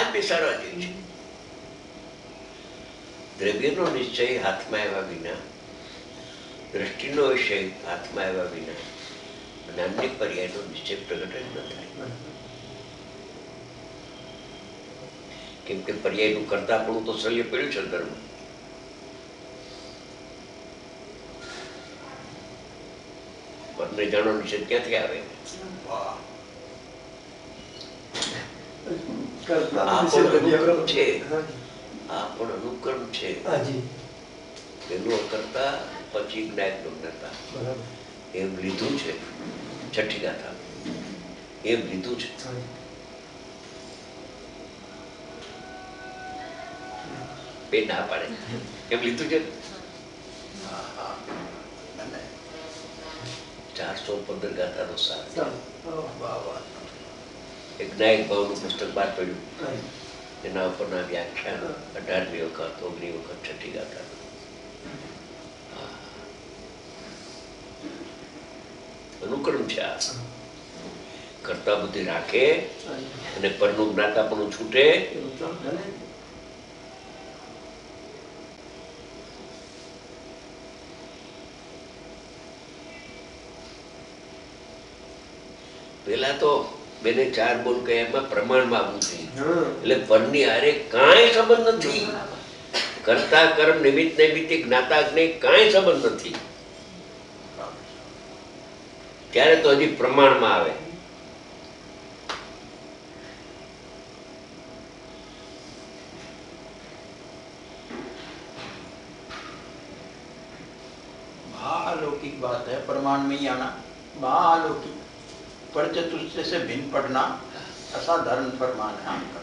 આ જ બેસાડવા જેવી છે. દ્રવ્યનો નિશ્ચય હાથમાં આવ્યા વિના, દ્રષ્ટિનો વિષય હાથમાં આવ્યા વિના જ્ઞાનની પર્યાયનો નિશ્ચય પ્રગટ જ ન થાય. કેમ કે પર્યાયનું કરતાપણું તો શલ્ય પડ્યું છે અંદરમાં. પરને જાણો નિષેધ ક્યાંથી આવે? આ પણ અનુક્રમ છે, આ પણ અનુક્રમ છે. પેલું અકર્તા પછી જ્ઞાયક જ્ઞાતા એમ લીધું છે. છઠ્ઠી ગાથા એમ લીધું છે. બે ના પાડે એમ લીધું છે. 415 ગાથાનો સાર. એક જ્ઞાયક ભાવનું પુસ્તક બહાર પડ્યું, એના ઉપરના વ્યાખ્યાન 18મી વખત 19મી વખત છઠ્ઠી ગાથા. અનુક્રમ છે. આ કરતા બુદ્ધિ રાખે અને પરનું જ્ઞાતાપણું છૂટે. પેલા તો બેને 4 બોલ કહે એમાં પ્રમાણમાં આવવું જોઈએ. એટલે પરની હારે કાંઈ સંબંધ નથી. કરતા કર્મ નિમિત્ત નૈમિત્તિક જ્ઞાતા જ્ઞેય કાંઈ સંબંધ નથી. ત્યારે તો હજી પ્રમાણમાં આવે. अलौकिक बात है प्रमाण में ही आना. अलौकिक पर चतुष्ट से भिन्न पढ़ना असाधारण प्रमाण है आपका.